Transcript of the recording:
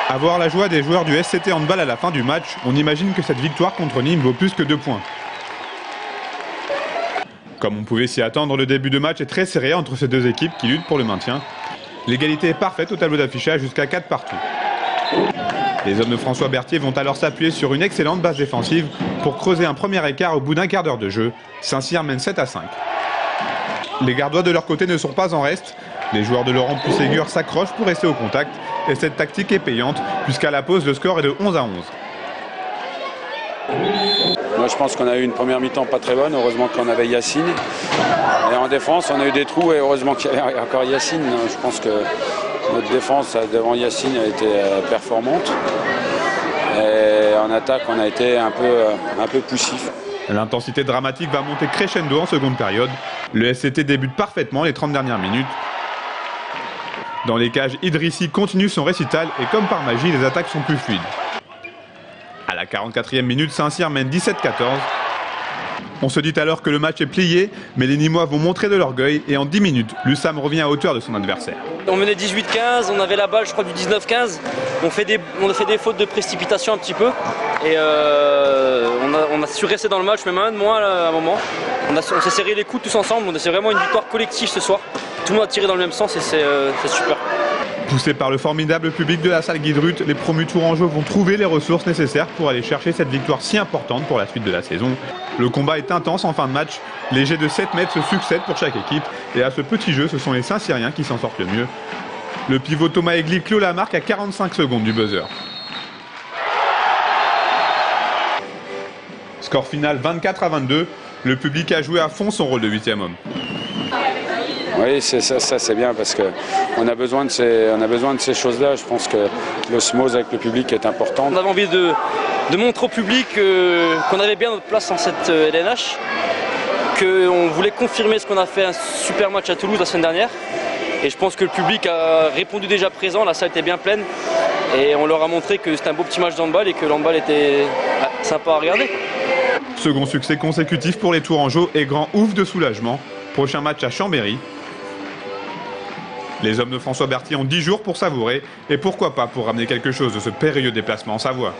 À voir la joie des joueurs du SCT Handball à la fin du match, on imagine que cette victoire contre Nîmes vaut plus que 2 points. Comme on pouvait s'y attendre, le début de match est très serré entre ces deux équipes qui luttent pour le maintien. L'égalité est parfaite au tableau d'affichage jusqu'à 4 partout. Les hommes de François Berthier vont alors s'appuyer sur une excellente base défensive pour creuser un premier écart au bout d'un quart d'heure de jeu. Saint-Cyr mène 7-5. Les Gardois de leur côté ne sont pas en reste. Les joueurs de Laurent Puisségur s'accrochent pour rester au contact et cette tactique est payante puisqu'à la pause le score est de 11-11. Moi je pense qu'on a eu une première mi-temps pas très bonne, heureusement qu'on avait Yacine. Et en défense on a eu des trous et heureusement qu'il y avait encore Yacine. Je pense que notre défense devant Yacine a été performante. Et en attaque on a été un peu poussif. L'intensité dramatique va monter crescendo en seconde période. Le SCT débute parfaitement les 30 dernières minutes. Dans les cages, Idrissi continue son récital et comme par magie, les attaques sont plus fluides. À la 44e minute, Saint-Cyr mène 17-14. On se dit alors que le match est plié, mais les Nîmois vont montrer de l'orgueil et en 10 minutes, l'USAM revient à hauteur de son adversaire. On menait 18-15, on avait la balle je crois du 19-15. On a fait des fautes de précipitation un petit peu et on a su rester dans le match, même un de moins là, à un moment. On s'est serré les coudes tous ensemble, c'est vraiment une victoire collective ce soir. Tout le monde a tiré dans le même sens et c'est super. Poussés par le formidable public de la salle Guidrut, les promus tourangeaux vont trouver les ressources nécessaires pour aller chercher cette victoire si importante pour la suite de la saison. Le combat est intense en fin de match, les jets de 7 mètres se succèdent pour chaque équipe et à ce petit jeu, ce sont les Saint-Cyriens qui s'en sortent le mieux. Le pivot Thomas Egli clôt la marque à 45 secondes du buzzer. Score final 24-22, le public a joué à fond son rôle de 8e homme. Oui, ça c'est bien parce qu'on a besoin de ces choses-là. Je pense que l'osmose avec le public est importante. On avait envie de montrer au public qu'on avait bien notre place dans cette LNH, qu'on voulait confirmer ce qu'on a fait un super match à Toulouse la semaine dernière. Et je pense que le public a répondu déjà présent, la salle était bien pleine. Et on leur a montré que c'était un beau petit match d'handball et que l'handball était sympa à regarder. Second succès consécutif pour les Tourangeaux et grand ouf de soulagement. Prochain match à Chambéry. Les hommes de François Berthier ont 10 jours pour savourer et pourquoi pas pour ramener quelque chose de ce périlleux déplacement en Savoie.